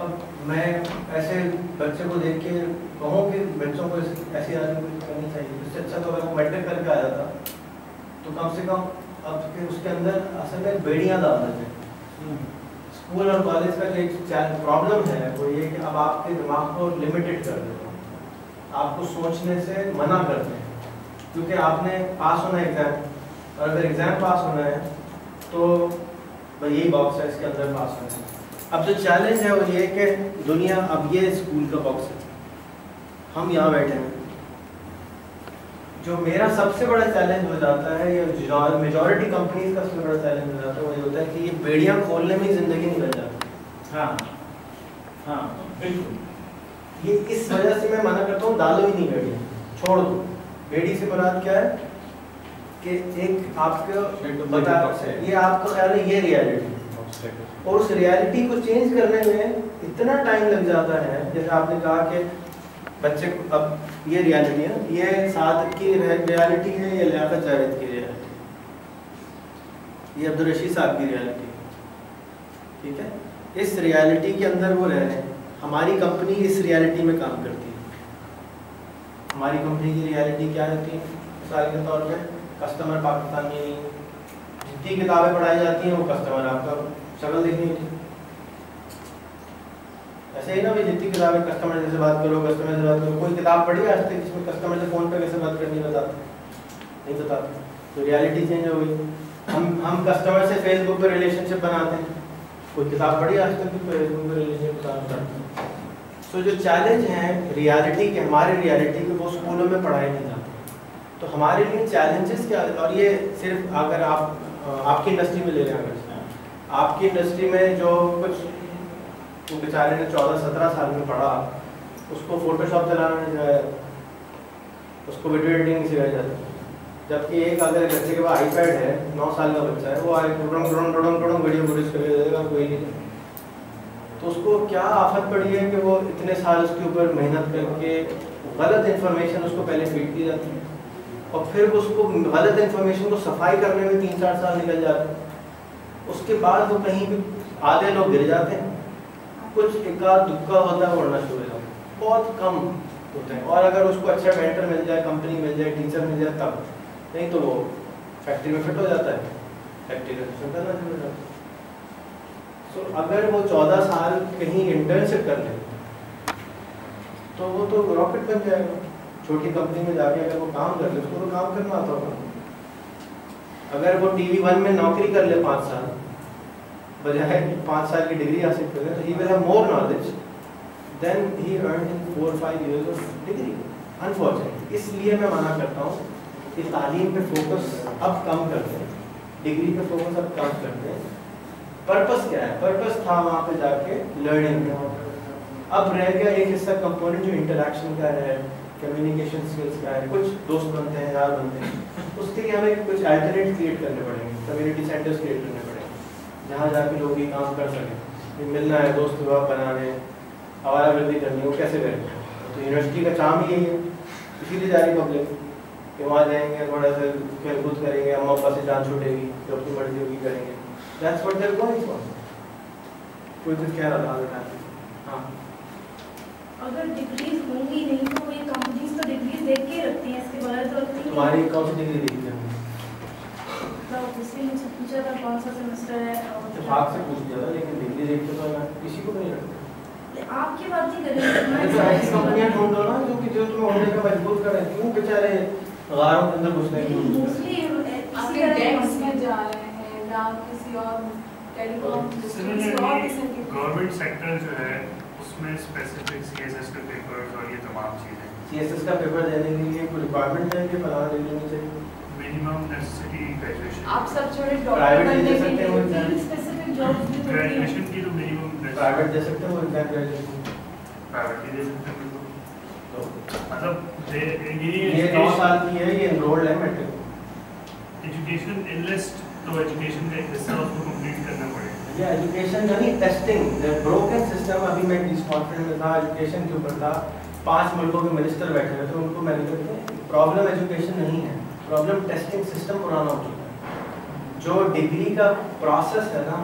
اب میں ایسے بچے کو دیکھ کے کہوں کہ بچوں کو ایسی عادت کرنی چاہیے، اس سے اچھا تو اگر وہ میٹرک کر کے آ جاتا تو کم سے کم اب کہ اس کے اندر اصل میں بیڑیاں ڈال دیتے ہیں. اسکول اور کالج کا جو ایک پرابلم ہے وہ یہ کہ اب آپ کے دماغ کو لمیٹڈ کر دیتے ہیں، آپ کو سوچنے سے منع کرتے ہیں، کیونکہ آپ نے پاس ہونا ہے ایگزام، اور اگر ایگزام پاس ہونا ہے تو بھائی یہی باکس ہے، اس کے اندر پاس ہونا ہے. اب جو چیلنج ہے وہ یہ کہ دنیا اب یہ اسکول کا باکس ہے، ہم یہاں بیٹھے ہیں. جو میرا سب سے بڑا چیلنج ہو جاتا ہے، یا میجورٹی کمپنیز کا سب سے بڑا چیلنج ہو جاتا ہے، وہ یہ ہوتا ہے کہ یہ بیڑیاں کھولنے میں ہی زندگی نکل جاتی ہے. ہاں ہاں بالکل. یہ اس وجہ سے میں منع کرتا ہوں ڈالو ہی نہیں بیڑیاں، چھوڑ دو. بیڑی سے مراد کیا ہے کہ ایک آپ کو بتا، یہ آپ کا خیال ہے یہ ریالٹی، اور اس ریالٹی کو چینج کرنے میں اتنا ٹائم لگ جاتا ہے. جیسے آپ نے کہا کہ بچے کو اب یہ ریالٹی ہے، یہ صادق کی ریالٹی ہے، یہ لیاقت جاوید کی ریالٹی ہے، یہ عبدالرشید صاحب کی ریالٹی ہے. ٹھیک ہے، اس ریالٹی کے اندر وہ رہ رہے ہیں. ہماری کمپنی اس ریالٹی میں کام کرتی ہے. ہماری کمپنی کی ریالٹی کیا ہوتی ہے؟ مثال کے طور پہ کسٹمر پاکستانی نہیں، جتنی کتابیں پڑھائی جاتی ہیں وہ کسٹمر آپ کا شکل دیکھنی ہوتی ہے. ایسے ہی نا بھائی، جتنی کتابیں کسٹمر سے بات کرو، کسٹمر سے بات کرو. کوئی کتاب پڑھی آج تک جس میں کسٹمر سے فون پہ کیسے بات کرنی نہیں بتاتے. تو ریالٹی چینج ہو گئی. ہم کسٹمر سے فیس بک پہ ریلیشن شپ بناتے ہیں. کوئی کتاب پڑھی آج تک فیس بک پہ ریلیشن شپ بتاتے ہیں. سو جو چیلنج ہیں ریالٹی کے، ہماری ریالٹی کے، وہ اسکولوں میں پڑھائے نہیں جاتے. تو ہمارے لیے چیلنجز کیا، اور یہ صرف اگر آپ کی انڈسٹری میں لے لیں، اگر آپ کی انڈسٹری میں جو کچھ وہ بیچارے نے 14-17 سال میں پڑھا، اس کو فوٹو شاپ چلانا نہیں سکھایا، اس کو ویڈیو ایڈیٹنگ نہیں سکھائی جاتی. جبکہ ایک اگر بچے کے پاس آئی پیڈ ہے، 9 سال کا بچہ ہے، وہ ویڈیو پروڈیوس کر کے دے گا، کوئی نہیں. تو اس کو کیا آفت پڑی ہے کہ وہ اتنے سال اس کے اوپر محنت کر کے غلط انفارمیشن اس کو پہلے فیڈ کی جاتی ہے، اور پھر اس کو غلط انفارمیشن کو صفائی کرنے میں 3-4 سال نکل جاتے ہیں. اس کے بعد وہ کہیں بھی آدھے لوگ گر جاتے ہیں، کچھ ایکا دکا ہوتا ہے، اڑنا شروع ہو جاتا ہے، بہت کم ہوتے ہیں. اور اگر اس کو اچھا مینٹر مل جائے، کمپنی مل جائے، ٹیچر مل جائے تب، نہیں تو وہ فیکٹری میں فٹ ہو جاتا ہے، فیکٹری میں فٹ کرنا شروع ہو جاتا ہے. سو اگر وہ 14 سال کہیں انٹرنشپ کر لے تو وہ تو راکٹ بن جائے گا. چھوٹی کمپنی میں جا کے اگر وہ کام کر لے، اس کو تو کام کرنا آتا ہوگا. اگر وہ ٹی وی 1 میں نوکری کر لے 5 سال، بجائے 5 سال کی ڈگری حاصل کرے، تو he will have more knowledge than he earned in 4 or 5 years of degree. Unfortunately اس لیے میں منع کرتا ہوں کہ تعلیم پہ فوکس اب کم کرتے ہیں، ڈگری پہ فوکس اب کم کرتے ہیں. پرپس کیا ہے؟ پرپس تھا وہاں پہ جا کے لرننگ کا. اب رہ گیا ایک حصہ کمپوننٹ جو انٹریکشن کا ہے، کمیونیکیشن اسکلس کا ہے، کچھ دوست بنتے ہیں، یار بنتے ہیں. اس کے لیے ہمیں کچھ الٹرنیٹ کریٹ کرنے پڑیں گے، کمیونٹی سینٹرز کریٹ کرنے پڑیں گے جہاں جا کے لوگ یہ کام کر سکیں. ملنا ہے، دوست واب بنانے، آوارہ گردی کرنی، وہ کیسے کریں؟ تو یونیورسٹی کا چام ہی یہی ہے، اسی لیے جا رہی پبلک کہ وہاں جائیں گے، تھوڑا سا کھیل کود کریں گے، اماں ابا سے جان چھوٹے گی، جو اپنی مرضی ہوگی کریں گے. That's what they're going for. کوئی کچھ کہہ رہا تھا. ہاں، اگر ڈگریز ہوں گی نہیں تو یہ کمپنیز تو ڈگریز دیکھ کے رکھتی ہیں، اس کے بغیر تو رکھتی ہیں. تمہاری کون سی ڈگری دیکھتے ہیں؟ اس لیے مجھ سے پوچھا تھا کون سا سیمسٹر ہے. اتفاق سے پوچھ لیا تھا، لیکن ڈگری دیکھتے تو کسی کو نہیں رکھتے. آپ کی بات نہیں کر رہی تو ایسی کمپنیاں ڈھونڈو نا جو تمہیں ہونے کا مجبور کریں. کیوں بیچارے غاروں کے اندر گھسنے کی موسٹلی اسی ڈیکس میں جا رہے ہیں یا کسی اور ٹیلی کام گورنمنٹ سیکٹر جو ہے اس میں اسپیسیفک سی ایس ایس کے پیپرز اور یہ تمام چیزیں. سی ایس ایس کا پیپر دینے کے لیے کوئی ریکوائرمنٹ ہے کہ فلاں ڈگری ہونی چاہیے؟ Minimum necessity graduation. آپ سب چھوڑے ڈاکٹر بننے کے لیے اسپیسیفک جابس بھی گریجویشن کی تو منیمم پرائیویٹ دے سکتے ہیں، وہ ایگزام گریجویشن پرائیویٹ بھی دے سکتے ہیں. مطلب یہ 9 سال کی ہے، یہ انرولڈ ہے میٹرک. ایجوکیشن انلیسٹ تو ایجوکیشن کا ایک حصہ اس کو کمپلیٹ کرنا پڑے گا. یہ ایجوکیشن یعنی ٹیسٹنگ بروکن سسٹم. ابھی میں اس کانفرنس میں تھا، ایجوکیشن کے اوپر تھا، 5 ملکوں کے منسٹر بیٹھے ہوئے تھے. ان کو میں نے کہا پرابلم ایجوکیشن نہیں ہے، پرابلم ٹیسٹنگ سسٹم پرانا ہو چکا ہے. جو ڈگری کا پروسیس ہے نا،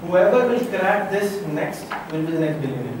whoever will crack this next will be the next billionaire.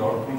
.com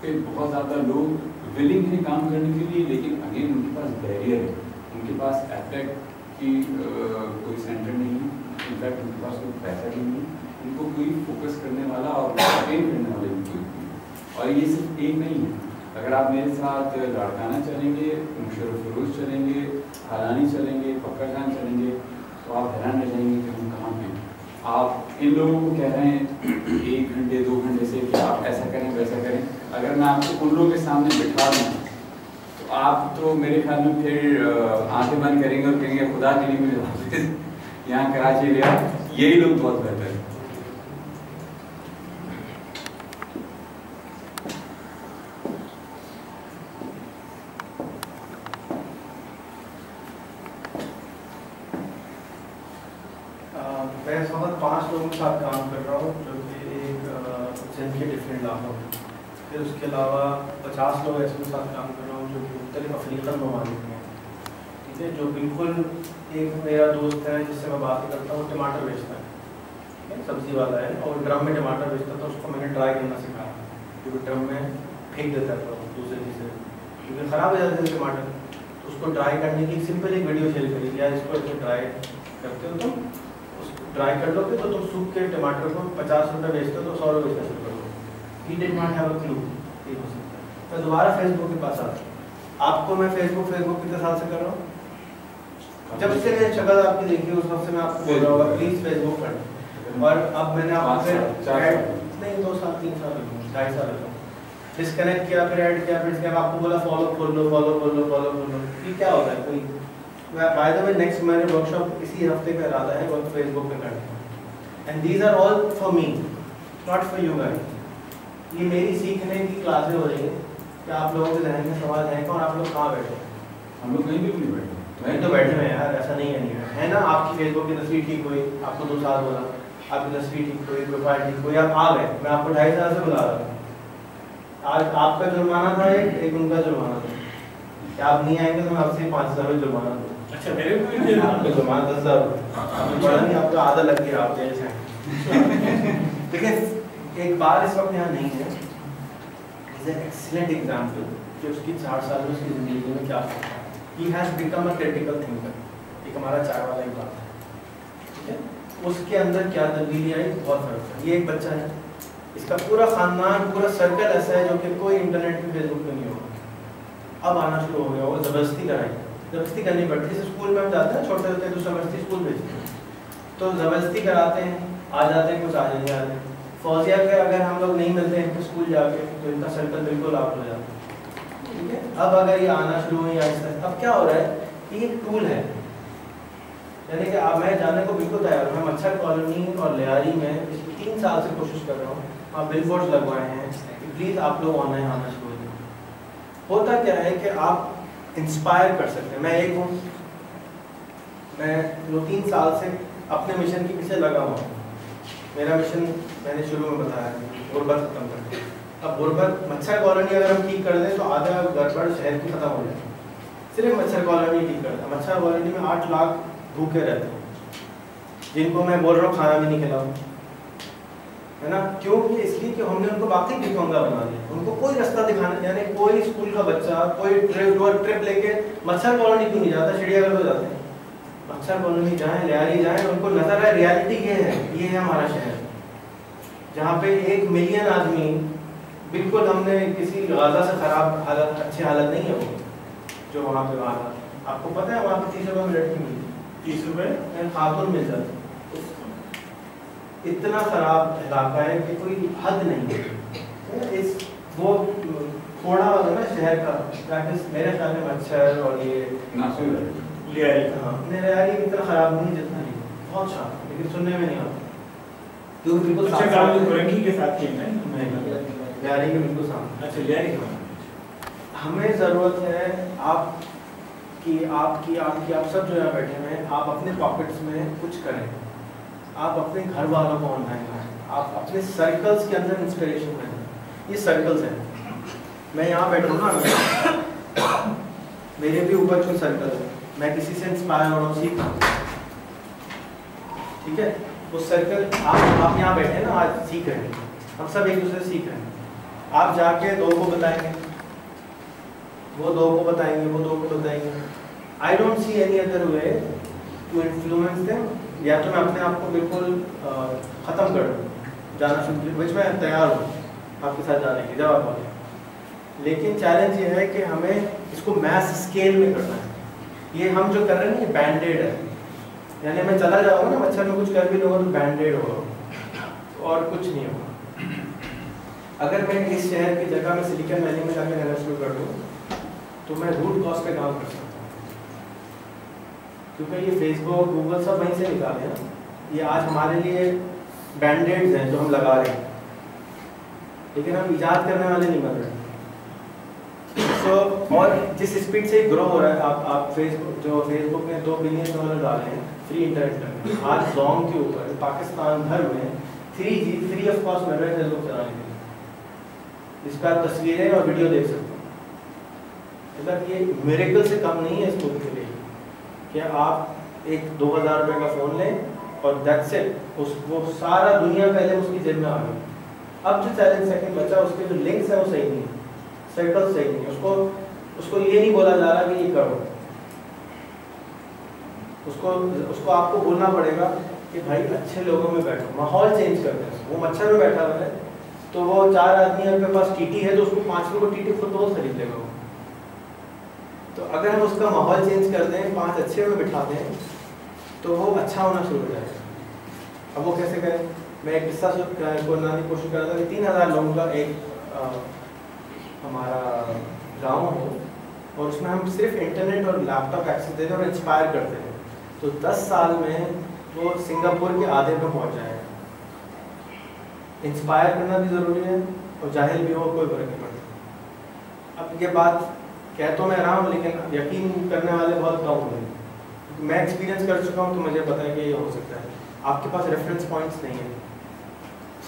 پہ بہت زیادہ لوگ ولنگ ہیں کام کرنے کے لیے، لیکن اگین ان کے پاس بیریئر ہے، ان کے پاس ایپیک کی کوئی سینٹر نہیں ہے، انفیکٹ ان کے پاس کوئی پیسہ بھی نہیں ہے، ان کو کوئی فوکس کرنے والا اور ٹرین کرنے والے بھی کوئی نہیں ہے. اور یہ صرف ایک نہیں ہے، اگر آپ میرے ساتھ لاڑکانہ چلیں گے، مشرف فروز چلیں گے، حالانی چلیں گے، پکا جان چلیں گے، تو آپ حیران رہ جائیں گے کہ ہم کہاں ہیں. آپ ان لوگوں کو کہہ رہے ہیں 1 گھنٹے 2 گھنٹے سے کہ آپ ایسا کریں ویسا کریں، اگر میں آپ کو ان لوگوں کے سامنے بٹھا دوں تو آپ تو میرے خیال میں پھر آنکھیں بند کریں گے اور کہیں گے خدا کے لیے مجھے واپس یہاں کراچی لیا، یہی لوگ بہت بہتر ہیں. میں اس وقت 5 لوگوں کے ساتھ کام کر رہا ہوں جو کہ ایک جن کے ڈفرینٹ علاقوں میں، پھر اس کے علاوہ 50 لوگ ایسے کے ساتھ کام کر رہا ہوں جو کہ مختلف افریقن ممالک میں ہیں. ٹھیک ہے، جو بالکل ایک میرا دوست ہے جس سے میں بات کرتا ہوں، ٹماٹر بیچتا ہے، ٹھیک ہے، سبزی والا ہے، اور ڈرم میں ٹماٹر بیچتا تھا. اس کو میں نے ٹرائی کرنا سکھایا، کیونکہ ڈرم میں پھینک دیتا تھا دوسرے چیزیں کیونکہ خراب ہو جاتے تھے ٹماٹر. تو اس کو ٹرائی کرنے کی سمپل ایک ویڈیو شیئر کری، یا اس کو ایسے ٹرائی کرتے ہو تم، ٹرائی کر لو گے تو تم سوکھ کے ٹماٹر کو 50 روپے بیچتے ہو تو 100 روپے بیچنا شروع کر دو. ہی ڈڈ ناٹ ہیو اے کلو. ٹھیک ہو سکتا ہے. میں دوبارہ فیس بک کے پاس آتا ہوں. آپ کو میں فیس بک کتنے سال سے کر رہا ہوں؟ جب سے میں شکل آپ کی دیکھی اس وقت سے میں آپ کو بول رہا ہوں پلیز فیس بک پڑھیں. اور اب میں نے آپ سے نہیں 2 سال 3 سال 2.5 سال ڈسکنیکٹ کیا، پھر ایڈ کیا، پھر اس کے بعد آپ کو بولا فالو کر لو، فالو کر لو، فالو کر لو. یہ کیا ہوتا ہے؟ کوئی بائی دا وے نیکسٹ میرے ورک شاپ اسی ہفتے کا ارادہ ہے وہ فیس بک پہ کرنے کا. And these are all for me not for you guys. یہ میری سیکھنے کی کلاسیں ہو رہی ہیں کہ آپ لوگوں کے ذہن میں سوال ہے کہ اور آپ لوگ کہاں بیٹھے؟ ہم لوگ کہیں بھی نہیں بیٹھے. میں تو بیٹھے ہوئے ہیں یار، ایسا نہیں ہے نا. آپ کی فیس بک کی تصویر ٹھیک ہوئی، آپ کو 2 سال بولا، آپ کی تصویر ٹھیک ہوئی، پروفائل ٹھیک ہوئی، آپ آ گئے. میں آپ کو 2.5 سال سے بلا رہا تھا. آج آپ کا جرمانہ تھا، ایک ان کا جرمانہ تھا کہ آپ نہیں آئیں گے تو میں آپ سے 5,000 روپے جرمانہ دوں. اچھا میرے کو آپ کا جرمانہ 10,000 روپے بڑا نہیں، آپ کا آدھا لگ گیا. آپ جیل سے دیکھیں ایک بار اس وقت یہاں نہیں ہے. از این ایکسیلنٹ ایگزامپل کہ اس کی 4 سال میں اس کی زندگی میں کیا ہوتا ہے. He has become a critical thinker. ایک ہمارا چائے والا ایک بات ہے، ٹھیک ہے، اس کے اندر کیا تبدیلی آئی، بہت فرق ہے. یہ ایک بچہ ہے، اس کا پورا خاندان پورا سرکل ایسا ہے جو کہ کوئی انٹرنیٹ پہ فیس بک پہ نہیں ہوگا. اب آنا شروع ہو گیا ہوگا. زبردستی کرائی، زبردستی کرنی پڑتی ہے. اسکول میں ہم جاتے ہیں چھوٹے ہوتے ہیں تو زبردستی اسکول بھیجتے ہیں، تو زبردستی کراتے ہیں، آ جاتے ہیں، کچھ آ نہیں آتے. فوزیہ کے اگر ہم لوگ نہیں ملتے ہیں ان کے اسکول جا کے تو ان کا سرکل بالکل آؤٹ ہو جاتا ہے. ٹھیک ہے، اب اگر یہ آنا شروع ہوئی آہستہ، اب کیا ہو رہا ہے، یہ ایک ٹول ہے. یعنی کہ اب میں جانے کو بالکل تیار ہوں. میں مچھر کالونی اور لیاری میں 3 سال سے کوشش کر رہا ہوں. آپ بل بورڈز لگوائے ہیں کہ پلیز آپ لوگ آن لائن آنا شروع ہو جائیں. ہوتا کیا ہے کہ آپ انسپائر کر سکتے ہیں. میں ایک ہوں، میں 2-3 سال سے اپنے مشن کے پیچھے لگا ہوا ہوں. میرا مشن میں نے شروع میں بتایا غربت ختم کرنا. اب غربت مچھر کالونی اگر ہم ٹھیک کر دیں تو آدھا گڑبڑ شہر کی ختم ہو جائے. صرف مچھر کالونی ٹھیک کرتا. مچھر کالونی میں 8 لاکھ بھوکے رہتے ہیں جن کو میں بول رہا ہوں کھانا بھی نہیں کھلاؤں، ہے نا. کیوں کہ اس لیے کہ ہم نے ان کو واقعی بھیکونگا بنا دیا. ان کو کوئی راستہ دکھانا، یعنی کوئی اسکول کا بچہ کوئی ٹرپ لے کے مچھر کالونی کیوں نہیں جاتا، چڑیا گھر کو جاتے ہیں. مچھر کالونی جائیں، لیاری جائیں، ان کو نظر ہے ریالٹی یہ ہے. یہ ہے ہمارا شہر جہاں پہ 1 ملین آدمی، بالکل ہم نے کسی غازہ سے خراب حالت، اچھی حالت نہیں ہے وہ جو وہاں پہ وہاں. آپ کو پتہ ہے وہاں پہ 30 روپے میں لڑکی ملتی، 30 روپے خاتون مل جاتی. اتنا خراب علاقہ ہے کہ کوئی حد نہیں ہے. اس وہ تھوڑا ہوگا نا شہر کا میرے خیال میں مچھر اور یہ لیاری، ہاں لیاری اتنا خراب نہیں جتنا نہیں، بہت شاپ لیکن سننے میں نہیں آتا. کیونکہ بالکل رنگی کے ساتھ لیاری کے بالکل سامنے. اچھا لیاری ہمیں ضرورت ہے آپ سب جو یہاں بیٹھے ہوئے ہیں، آپ اپنے پاکٹس میں کچھ کریں. آپ اپنے گھر والوں کو آن لائن لائیں. آپ اپنے سرکلس کے اندر انسپریشن کریں. یہ سرکلس ہیں. میں یہاں بیٹھا ہوں نا، میرے بھی اوپر کچھ سرکل ہے. میں کسی سے انسپائر ہو رہا ہوں، سیکھ رہا ہوں. ٹھیک ہے، وہ سرکل آپ یہاں بیٹھے ہیں نا، آج سیکھ رہے ہیں. ہم سب ایک دوسرے سے سیکھ رہے ہیں. آپ جا کے 2 کو بتائیں گے, وہ 2 کو بتائیں گے, وہ 2 کو بتائیں گے. I don't see any other way to influence them. یا تو میں اپنے آپ کو بالکل ختم کر دوں, جانا شروع, وچ میں تیار ہوں آپ کے ساتھ جانے کی جب آپ بولیں. لیکن چیلنج یہ ہے کہ ہمیں اس کو میس اسکیل میں کرنا ہے. یہ ہم جو کر رہے ہیں یہ بینڈیڈ ہے, یعنی میں چلا جاؤں گا نا, مچھر میں کچھ کر بھی لوں گا تو بینڈیڈ ہوگا اور کچھ نہیں ہوگا. اگر میں اس شہر کی جگہ میں سلیکن ویلی میں جا کے رہنا شروع کر دوں تو میں روٹ کاز پہ کام کر سکتا ہوں, کیونکہ یہ فیس بک گوگل سب وہیں سے نکالے ہیں. یہ آج ہمارے لیے بینڈیڈز ہیں جو ہم لگا رہے ہیں, لیکن ہم ایجاد کرنے والے نہیں بن رہے. اور جس اسپیڈ سے گرو ہو رہا ہے, آپ فیس بک نے $2 بلین ڈالے ہیں فری انٹرنیٹ میں. آج زونگ کے اوپر پاکستان بھر میں 3G فری آف کاسٹ مل رہا ہے فیس بک چلانے کے لیے, جس پہ آپ تصویریں اور ویڈیو دیکھ سکتے ہیں. مطلب یہ میریکل سے کم نہیں ہے اس ملک کے لیے کہ آپ ایک 2000 روپے کا فون لیں اور دیٹس اٹ. وہ سارا دنیا پہلے اس کی جیب میں آ گئی. اب جو چیلنج سیکنڈ بچا, اس کے جو لنکس ہیں وہ صحیح نہیں ہے, سرکل صحیح نہیں ہے. اس کو یہ نہیں بولا جا رہا کہ یہ کرو, اس کو آپ کو بولنا پڑے گا کہ بھائی اچھے لوگوں میں بیٹھو, ماحول چینج کرتے ہیں. وہ مچھر میں بیٹھا ہوا ہے تو وہ 4 آدمی کے پاس ٹی ہے تو اس کو 5 کو ٹی خود بہت خرید لے گا. تو اگر ہم اس کا ماحول چینج کر دیں, 5 اچھے میں بٹھا دیں تو وہ اچھا ہونا شروع ہو جائے گا. اب وہ کیسے کریں؟ میں ایک قصہ سنانے کی کوشش کر رہا تھا کہ 3000 لوگوں کا ایک ہمارا گاؤں ہو, اور اس میں ہم صرف انٹرنیٹ اور لیپ ٹاپ ایکسس دیتے اور انسپائر کرتے ہیں. تو 10 سال میں وہ سنگاپور کے آدھے پہ پہنچ جائے گا. انسپائر کرنا بھی ضروری ہے اور جاہل بھی ہو کوئی فرق نہیں پڑتا. اب یہ بات کہہ تو میں رہا ہوں لیکن یقین کرنے والے بہت کم ہوں. میں ایکسپیرینس کر چکا ہوں تو مجھے پتہ ہے کہ یہ ہو سکتا ہے. آپ کے پاس ریفرنس پوائنٹس نہیں ہیں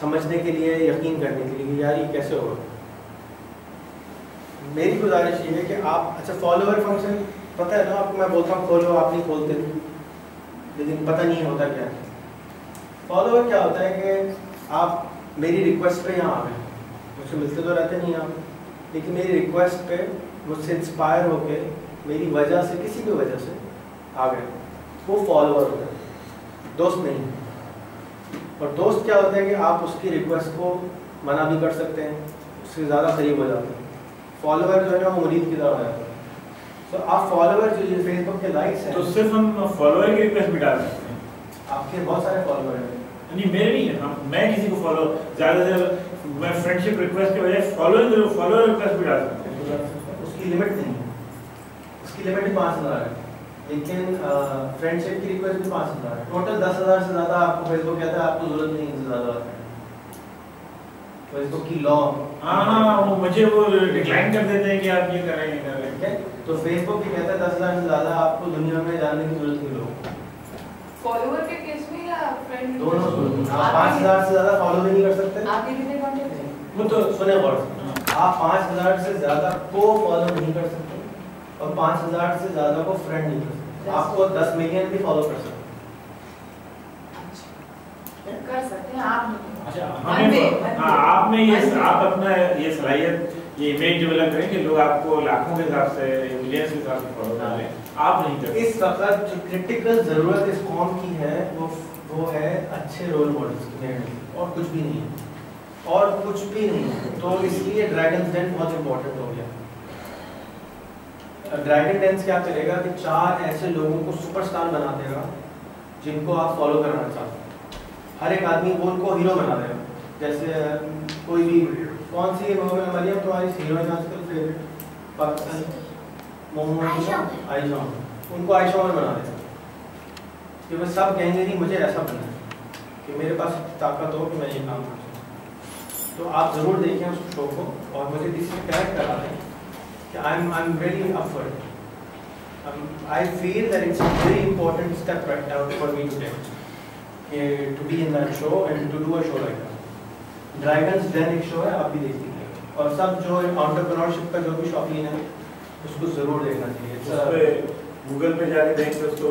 سمجھنے کے لیے, یقین کرنے کے لیے کہ یار یہ کیسے ہوگا. میری گزارش یہ ہے کہ آپ, اچھا فالوور فنکشن پتہ ہے نا آپ کو, میں بولتا ہوں کھولو, آپ نہیں کھولتے لیکن پتہ نہیں ہوتا کیا ہے. فالوور کیا ہوتا ہے کہ آپ میری ریکویسٹ پہ یہاں آ گئے, مجھ سے ملتے تو رہتے نہیں آپ, لیکن میری ریکویسٹ پہ مجھ سے انسپائر ہو کے میری وجہ سے, کسی بھی وجہ سے آ گئے, وہ فالوور ہوتا ہے, دوست نہیں. اور دوست کیا ہوتا ہے کہ آپ اس کی ریکویسٹ کو منع بھی کر سکتے ہیں, اس سے زیادہ قریب ہو جاتے ہیں. فالوور جو ہے نا وہ مرید کی طرح ہے. تو آپ فالوور جو یہ فیس بک کے لائکس ہیں, تو صرف ہم فالوور کی ریکویسٹ بھی ڈال سکتے ہیں. آپ کے بہت سارے فالوور ہیں. نہیں میرے نہیں ہے, میں کسی کو فالو زیادہ سے میں فرینڈشپ ریکویسٹ کے بجائے فالوور ریکویسٹ بھی ڈال سکتا ہوں. اس کی لمٹ نہیں ہے, اس کی لمٹ 5000 ہے, لیکن فرینڈشپ کی ریکویسٹ بھی 5000 ہے. ٹوٹل 10000 سے زیادہ آپ کو فیس بک کہتا ہے آپ کو ضرورت نہیں ہے زیادہ ہے. فیس بک کی لا, ہاں وہ مجھے وہ ڈکلائن کر دیتے ہیں کہ آپ یہ کریں یہ کریں. تو فیس بک بھی کہتا ہے 10000 سے زیادہ آپ کو دنیا میں جاننے کی ضرورت نہیں. لوگ فالوور کے کیس میں یا فرینڈ دونوں صورت, آپ 5000 سے زیادہ فالو بھی نہیں کر سکتے. آپ کے کتنے کانٹیکٹ ہیں؟ وہ تو سنے غور سے, آپ 5000 سے زیادہ کو فالو نہیں کر سکتے اور 5000 سے زیادہ کو فرینڈ نہیں کر سکتے. آپ کو 10 ملین بھی فالو کر سکتے کر سکتے ہیں آپ نہیں. اچھا آپ میں یہ, آپ اپنا یہ صلاحیت, یہ امیج ڈیولپ کریں کہ لوگ آپ کو لاکھوں کے حساب سے, ملینس کے حساب سے فالو کر لیں. آپ نہیں کرتے. اس وقت جو کرٹیکل ضرورت اس قوم کی ہے وہ ہے اچھے رول ماڈلس کی, اور کچھ بھی نہیں ہے, اور کچھ بھی نہیں ہے. تو اس لیے ڈریگنز ڈین بہت امپورٹنٹ ہو گیا. ڈریگن ڈینس کیا کرے گا کہ 4 ایسے لوگوں کو سپر اسٹار بنا دے گا جن کو آپ فالو کرنا چاہتے ہیں. ہر ایک آدمی وہ ان کو ہیرو بنا دے گا. جیسے کوئی بھی, کون سی مریم تمہاری ہیروئن آج کل فیوریٹ پاکستانی, عائشہ, ان کو عائشہ عمر بنا دے گا کہ وہ سب کہیں گے نہیں مجھے ایسا بننا ہے کہ میرے پاس طاقت ہو کہ میں یہ کام کر سکوں. تو آپ ضرور دیکھیں اس شو کو اور مجھے کسی سے کنیکٹ کرا دیں کہ I am really up for it. I feel that it's a very important step right now for me to take, to be in that show and to do a show like that. Dragons Den ایک شو ہے, آپ بھی دیکھ لیجیے, اور سب جو entrepreneurship کا جو بھی شوقین ہے اس کو ضرور دیکھنا چاہیے. گوگل پہ جا کے دیکھ کے اس کو,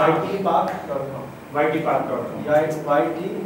ytpark.com, ytpark.com YT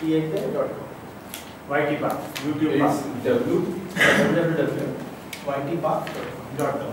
PAK.com, ytpark YouTube It's www.ytpark.com।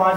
5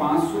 500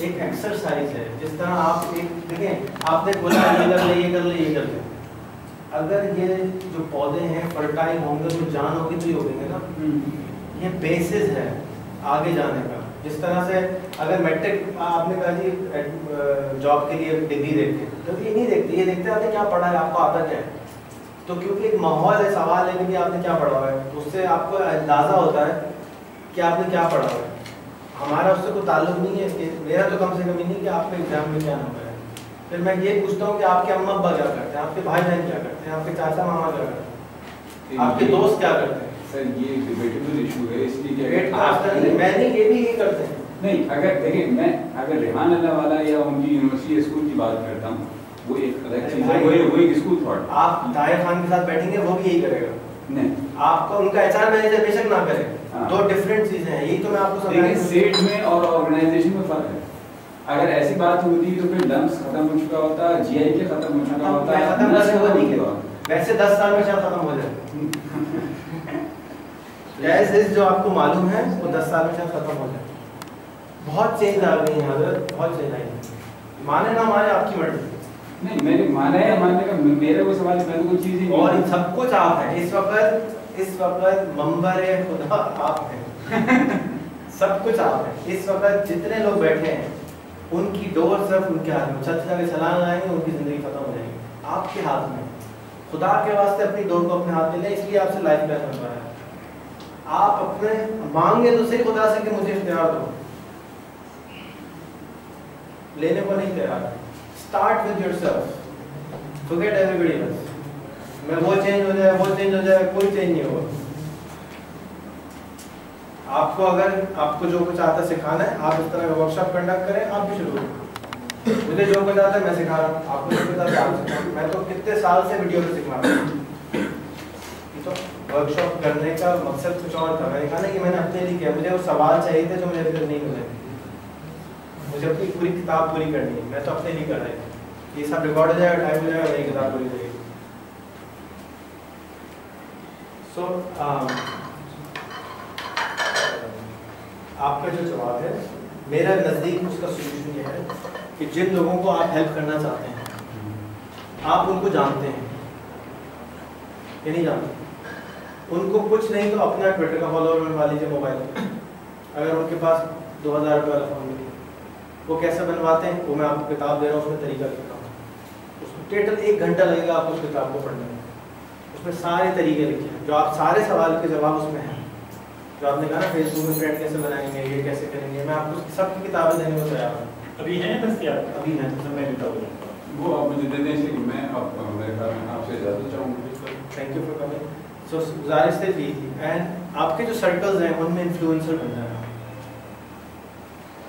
ایک ایکسرسائز ہے. جس طرح آپ ایک دیکھیں آپ نے بولا یہ کر لیں یہ کر لیں یہ کر لیں, اگر یہ جو پودے ہیں فرٹائل ہوں گے تو جان ہوگی تو یہ ہو گے نا. یہ بیسس ہے آگے جانے کا. جس طرح سے اگر میٹرک آپ نے کہا جی جاب کے لیے ڈگری دیکھتے تو یہ نہیں دیکھتے, یہ دیکھتے آپ نے کیا پڑھا ہے, آپ کو آتا کیا ہے. تو کیونکہ ایک ماحول ہے, سوال ہے کہ آپ نے کیا پڑھا ہوا ہے, اس سے آپ کو اندازہ ہوتا ہے کہ آپ نے کیا پڑھا ہوا ہے. ہمارا اس سے کوئی تعلق نہیں ہے کہ میرا تو کم سے کم نہیں کہ آپ کے ایگزام میں کیا نمبر ہے. پھر میں یہ پوچھتا ہوں کہ آپ کے اماں ابا کیا کرتے ہیں, آپ کے بھائی بہن کیا کرتے ہیں, آپ کے چاچا ماما کیا کرتے ہیں, آپ کے دوست کیا کرتے ہیں. سر یہ ڈیبیٹیبل ایشو ہے, اس لیے کہ میں نہیں, یہ بھی یہ کرتے ہیں. نہیں, اگر دیکھیں میں اگر ریحان اللہ والا یا ان کی یونیورسٹی اسکول کی بات کرتا ہوں, وہ ایک الگ چیز ہے, وہ ایک اسکول تھاٹ. آپ طاہر خان کے ساتھ بیٹھیں گے وہ بھی یہی کرے گا. نہیں, آپ کو ان کا ایچ آر مینیجر بے شک نہ کرے, دو ڈفرینٹ چیزیں ہیں. یہی تو میں آپ کو سمجھا رہا ہوں. سیٹ میں اور آرگنائزیشن میں فرق ہے. اگر ایسی بات ہوتی تو پھر لمس ختم ہو چکا ہوتا, جی آئی کے ختم ہو چکا ہوتا, ختم نہیں ہوتا. ویسے 10 سال میں شاید ختم ہو جائے. ایز جو آپ کو معلوم ہے وہ 10 سال میں شاید ختم ہو جائے. بہت چینج آ گئی ہے حضرت, بہت چینج آئی ہے. مانے نہ مانے آپ کی مرضی. نہیں, میں نے مانا ہے ماننے کا, میرا وہ سوال ہے, میں تو کوئی چیز ہی نہیں. اور سب کچھ آپ ہے اس وقت منبر خدا آپ ہے. سب کچھ آپ ہے اس وقت. جتنے لوگ بیٹھے ہیں ان کی ڈور صرف ان کے ہاتھ میں. چھت سے اگر چھلانگ لگائیں گے ان کی زندگی ختم ہو جائے گی. آپ کے ہاتھ میں. خدا کے واسطے اپنی ڈور کو اپنے ہاتھ میں لیں, اس لیے آپ سے لائف پلان بن رہا ہے. آپ اپنے مانگے تو صحیح خدا سے کہ مجھے اختیار دو, لینے کو نہیں تیار. Start with your self, forget everybody else. میں وہ چینج ہو جائے وہ چینج ہو جائے, کوئی چینج نہیں ہوگا. آپ کو اگر آپ کو جو کچھ آتا ہے سکھانا ہے, آپ اس طرح کا ورک شاپ کنڈکٹ کریں, آپ بھی شروع کریں. مجھے جو کچھ آتا ہے میں سکھا رہا ہوں, آپ کو جو کچھ آتا ہے آپ سکھا. میں تو کتنے سال سے ویڈیو پہ سکھا رہا ہوں. تو ورک شاپ کرنے کا مقصد کچھ اور تھا. میں نے کہا نا کہ میں نے اپنے لیے کیا, مجھے وہ سوال چاہیے تھے جو مجھے ابھی تک نہیں ملے. مجھے اپنی پوری کتاب پوری کرنی ہے, میں تو اپنے لیے کر رہا ہوں. یہ سب ریکارڈ ہو جائے گا, ٹائم ہو جائے گا, میری کتاب پوری ہو جائے گی. سو آپ کا جو جواب ہے میرا نزدیک اس کا سولوشن یہ ہے کہ جن لوگوں کو آپ ہیلپ کرنا چاہتے ہیں آپ ان کو جانتے ہیں یا نہیں جانتے. ان کو کچھ نہیں تو اپنا ٹویٹر کا فالوور بنوا لیجیے موبائل میں. اگر ان کے پاس 2000 روپے والا فون ملے, وہ کیسے بنواتے ہیں وہ میں آپ کو کتاب دے رہا ہوں, اس میں طریقہ لکھا ہوں. اس میں ٹوٹل 1 گھنٹہ لگے گا آپ کو اس کتاب کو پڑھنے میں. اس میں سارے طریقے لکھے ہیں جو آپ سارے سوال کے جواب اس میں ہیں. جو آپ نے کہا نا فیس بک میں فرینڈ کیسے بنائیں گے, یہ کیسے کریں گے, میں آپ کو سب کی کتابیں دینے کو تیار ہوں. ابھی ہیں دستیاب؟ ابھی ہیں. میں لیتا ہوں. وہ آپ مجھے دے دیں, اس لیے میں میرے خیال میں آپ سے اجازت چاہوں گا. Thank you for coming. سو گزارش سے دی تھی, اینڈ آپ کے جو سرکلز ہیں ان میں انفلوئنسر بن جائیں.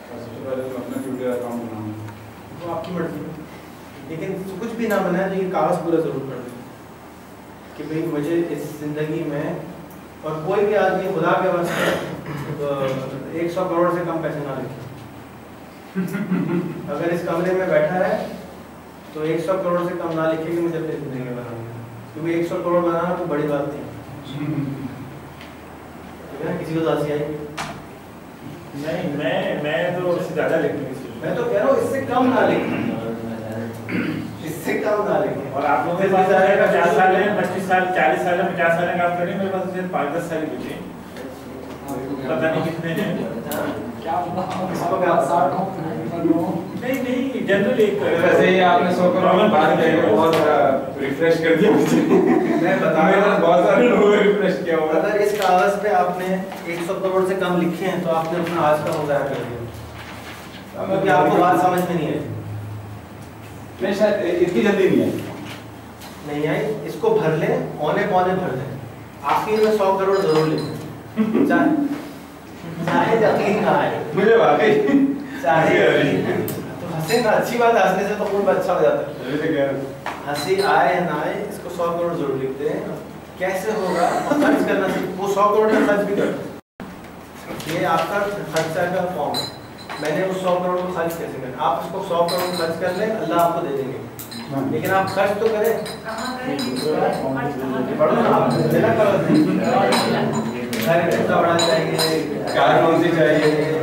سب سے پہلے تو اپنا ٹویٹر اکاؤنٹ بناؤں, وہ آپ کی مرضی ہے. لیکن کچھ بھی نہ بنائے تو یہ کاغذ پورا ضرور کر دیں کہ بھئی مجھے اس زندگی میں, اور کوئی بھی آدمی خدا کے واسطے 100 کروڑ سے کم پیسے نہ لکھے. اگر اس کمرے میں بیٹھا ہے تو 100 کروڑ سے کم نہ لکھے کہ مجھے اپنی زندگی میں بنانی ہے, کیونکہ 100 کروڑ بنانا کوئی بڑی بات نہیں. کسی کو ہنسی آئی؟ نہیں, میں تو اس سے زیادہ لکھوں گی. میں تو کہہ رہا ہوں اس سے کم نہ لکھیں, اس سے کم نہ لکھیں. اور آپ لوگوں کے پاس 50 سال ہیں, 25 سال, 40 سال ہے, 50 سال کام کریں, میرے پاس صرف 5-10 سال ہی بچے ہیں, پتہ نہیں کتنے ہیں. نہیں جنرل ایک ویسے ہی آپ نے 100 کروڑ بات کر کے بہت ریفریش کر دیا مجھے. میں بتا رہا ہوں بہت سارے لوگوں نے ریفریش کیا ہوگا. اگر اس کاغذ پہ آپ نے 100 کروڑ سے کم لکھے ہیں تو آپ نے اپنا آج کا مظاہرہ کر دیا, کیونکہ آپ کو بات سمجھ میں نہیں آئی. نہیں, شاید اتنی جلدی نہیں آئی. اس کو بھر لیں, اونے پونے بھر دیں, آخر میں 100 کروڑ ضرور لکھیں, چاہے یقین نہ آئے. مجھے واقعی چاہے تو ہنسے نا, اچھی بات ہے, ہنسنے سے تو خون اچھا ہو جاتا ہے. ہنسی آئے یا نہ آئے اس کو 100 کروڑ ضرور لکھ دیں. کیسے ہوگا خرچ کرنا سیکھ, وہ 100 کروڑ کا خرچ بھی کرتے. یہ آپ کا خرچہ کا فارم ہے. میں نے وہ 100 کروڑ کو خرچ کیسے کرنا, آپ اس کو 100 کروڑ خرچ کر لیں, اللہ آپ کو دے دیں گے, لیکن آپ خرچ تو کریں. پڑھو نا آپ, میرا قرض نہیں. گھر کتنا بڑا چاہیے, کار کون سی چاہیے,